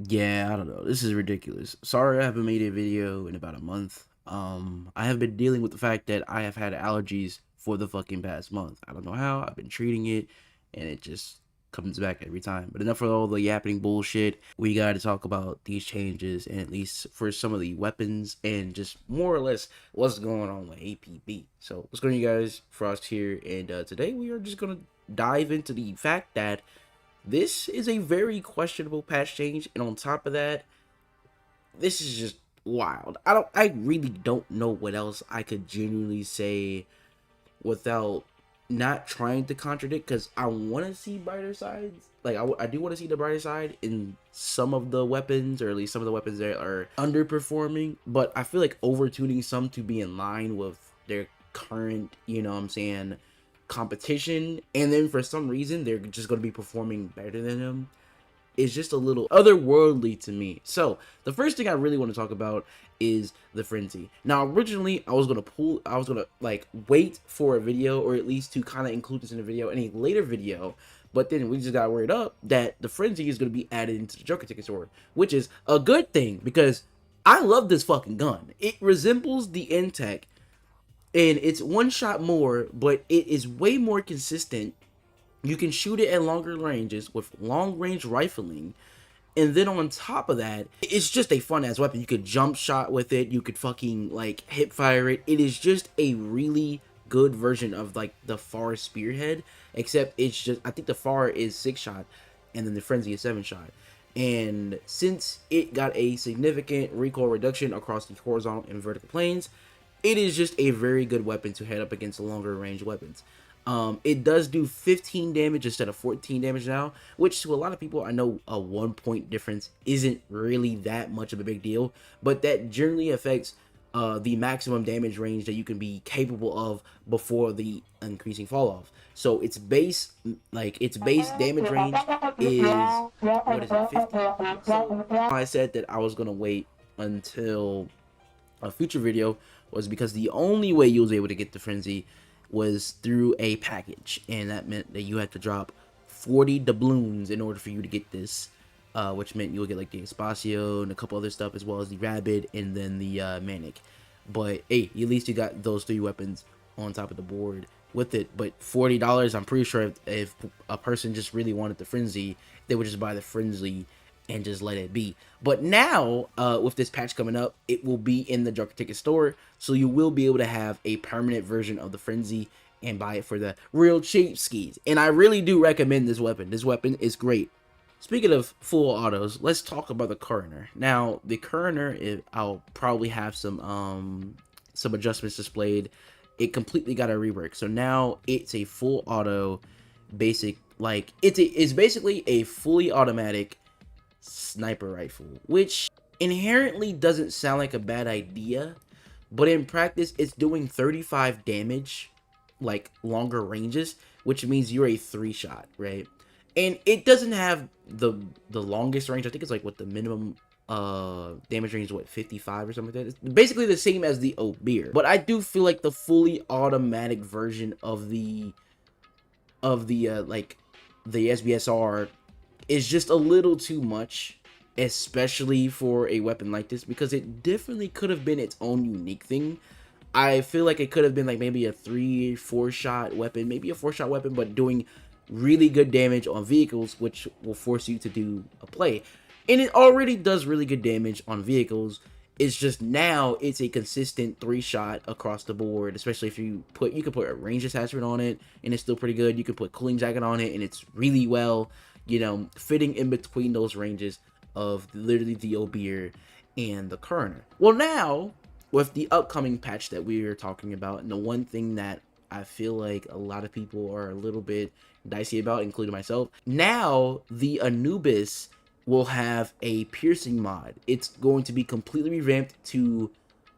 Yeah, I don't know. This is ridiculous. Sorry I haven't made a video in about a month. I have been dealing with the fact that I have had allergies for the fucking past month. I don't know how. I've been treating it and it just comes back every time. But enough of all the yapping bullshit. We got to talk about these changes, and at least for some of the weapons and just more or less what's going on with APB. So what's going on, you guys? Frost here, and today we are just going to dive into the fact that this is a very questionable patch change, and on top of that, this is just wild. I really don't know what else I could genuinely say without not trying to contradict, because I want to see brighter sides. Like, I do want to see the brighter side in some of the weapons, or at least some of the weapons that are underperforming, but I feel like overtuning some to be in line with their current, you know what I'm saying, competition, and then for some reason they're just going to be performing better than them, is just a little otherworldly to me. So the first thing I really want to talk about is the frenzy. Now, originally I was gonna like wait for a video, or at least to kind of include this in a video, in a later video, but then we just got worried up that the frenzy is gonna be added into the Joker Ticket Sword, which is a good thing because I love this fucking gun. It resembles the Intech, and it's one shot more, but it is way more consistent. You can shoot it at longer ranges with long range rifling. And then on top of that, it's just a fun ass weapon. You could jump shot with it. You could fucking like hip fire it. It is just a really good version of like the FAR Spearhead. Except it's just, I think the FAR is 6 shot and then the Frenzy is 7 shot. And since it got a significant recoil reduction across the horizontal and vertical planes, it is just a very good weapon to head up against longer range weapons. It does do 15 damage instead of 14 damage now, which to a lot of people, I know a 1 point difference isn't really that much of a big deal, but that generally affects the maximum damage range that you can be capable of before the increasing fall off. So its base, its base damage range is, what is it, 50? So I said that I was gonna wait until a future video was because the only way you was able to get the frenzy was through a package, and that meant that you had to drop 40 doubloons in order for you to get this, which meant you would get like the Espacio and a couple other stuff, as well as the Rabid and then the Manic. But hey, at least you got those 3 weapons on top of the board with it. But $40, I'm pretty sure if a person just really wanted the frenzy, they would just buy the frenzy and just let it be. But now, with this patch coming up, it will be in the Joker Ticket store, so you will be able to have a permanent version of the frenzy and buy it for the real cheap skis. And I really do recommend this weapon. This weapon is great. Speaking of full autos, let's talk about the coroner. Now, the coroner, I'll probably have some adjustments displayed. It completely got a rework, so now it's a full auto basic, like it's basically a fully automatic sniper rifle, which inherently doesn't sound like a bad idea, but in practice it's doing 35 damage, like longer ranges, which means you're a 3 shot, right? And it doesn't have the longest range. I think it's like what the minimum damage range is, what, 55 or something like that. It's basically the same as the Obeer, but I do feel like the fully automatic version of the like the SBSR is just a little too much, especially for a weapon like this, because it definitely could have been its own unique thing. I feel like it could have been like maybe a 3-4 shot weapon, maybe a 4 shot weapon, but doing really good damage on vehicles, which will force you to do a play. And it already does really good damage on vehicles. It's just now it's a consistent 3 shot across the board, especially if you can put a range attachment on it and it's still pretty good. You can put cooling jacket on it and it's really well, you know, fitting in between those ranges of literally the Obeer and the coroner. Well, now with the upcoming patch that we are talking about, and the one thing that I feel like a lot of people are a little bit dicey about, including myself, now the Anubis will have a piercing mod. It's going to be completely revamped to,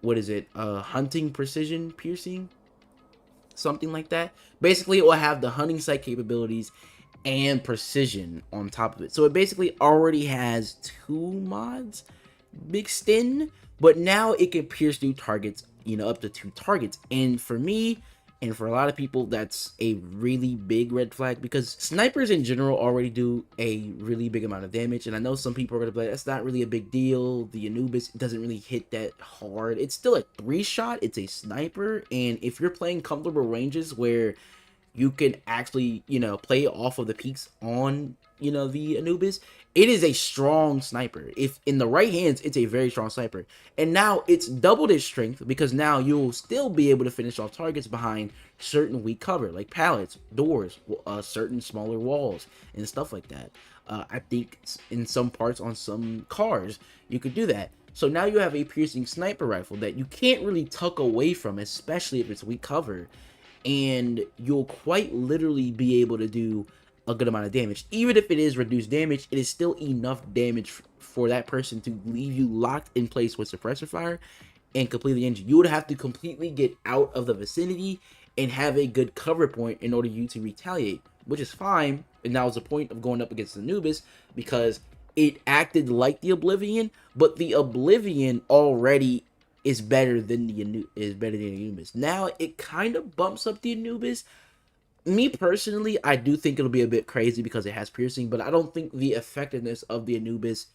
what is it, hunting precision piercing, something like that. Basically, it will have the hunting sight capabilities and precision on top of it. So it basically already has 2 mods mixed in, but now it can pierce through targets, you know, up to 2 targets. And for me, And for a lot of people, that's a really big red flag, because snipers in general already do a really big amount of damage. And I know some people are going to be like, that's not really a big deal. The Anubis doesn't really hit that hard. It's still a 3-shot. It's a sniper. And if you're playing comfortable ranges where you can actually, play off of the peaks on, the Anubis, it is a strong sniper. If in the right hands, it's a very strong sniper. And now it's doubled its strength, because now you'll still be able to finish off targets behind certain weak cover, like pallets, doors, certain smaller walls, and stuff like that. I think in some parts on some cars, you could do that. So now you have a piercing sniper rifle that you can't really tuck away from, especially if it's weak cover. And you'll quite literally be able to do a good amount of damage. Even if it is reduced damage, it is still enough damage for that person to leave you locked in place with suppressor fire and completely injured. You would have to completely get out of the vicinity and have a good cover point in order you to retaliate, which is fine. And that was the point of going up against Anubis, because it acted like the Oblivion, but the Oblivion already is better than the Anubis. Now it kind of bumps up the Anubis. Me personally, I do think it'll be a bit crazy because it has piercing, but I don't think the effectiveness of the Anubis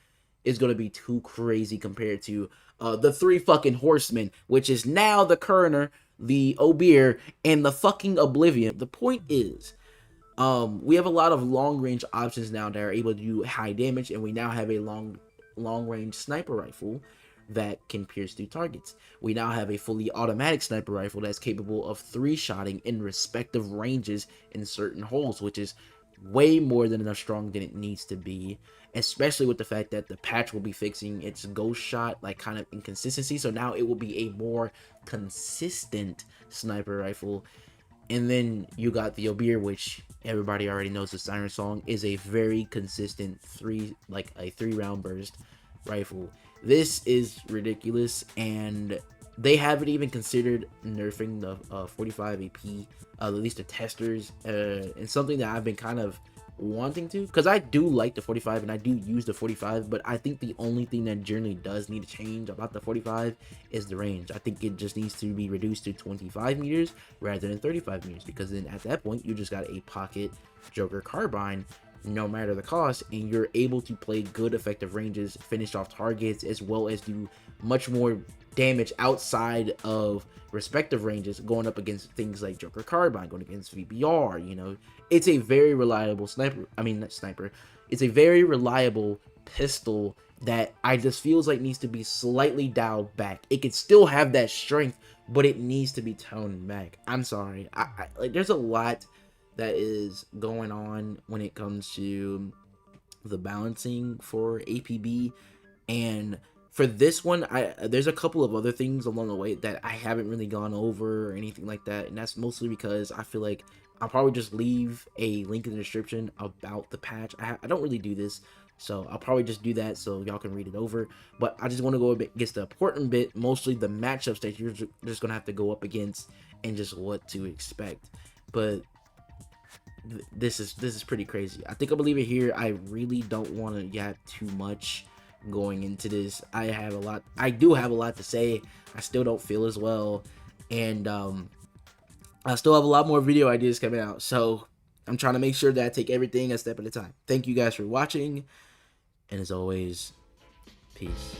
is going to be too crazy compared to the 3 fucking horsemen, which is now the Kerner, the Obeer, and the fucking Oblivion. The point is, we have a lot of long range options now that are able to do high damage, and we now have a long range sniper rifle that can pierce through targets. We now have a fully automatic sniper rifle that's capable of 3-shotting in respective ranges in certain holes, which is way more than enough strong than it needs to be, especially with the fact that the patch will be fixing its ghost shot like kind of inconsistency. So now it will be a more consistent sniper rifle. And then you got the Obeer, which everybody already knows the Siren Song is a very consistent 3-round burst rifle. This is ridiculous, and they haven't even considered nerfing the 45 AP, at least the testers, and something that I've been kind of wanting to, because I do like the 45 and I do use the 45, but I think the only thing that generally does need to change about the 45 is the range. I think it just needs to be reduced to 25 meters rather than 35 meters, because then at that point you just got a pocket Joker carbine no matter the cost, and you're able to play good effective ranges, finish off targets, as well as do much more damage outside of respective ranges, going up against things like Joker carbine, going against VBR. It's a very reliable it's a very reliable pistol that I just feels like needs to be slightly dialed back. It could still have that strength, but it needs to be toned back. I'm sorry, like, there's a lot that is going on when it comes to the balancing for APB, and for this one, there's a couple of other things along the way that I haven't really gone over or anything like that, and that's mostly because I feel like I'll probably just leave a link in the description about the patch. I don't really do this, so I'll probably just do that so y'all can read it over. But I just want to go against the important bit, mostly the matchups that you're just gonna have to go up against and just what to expect. But this is pretty crazy. I think I'll leave it here. I really don't want to yap too much going into this. I do have a lot to say. I still don't feel as well, and I still have a lot more video ideas coming out, so I'm trying to make sure that I take everything a step at a time. Thank you guys for watching, and as always, peace.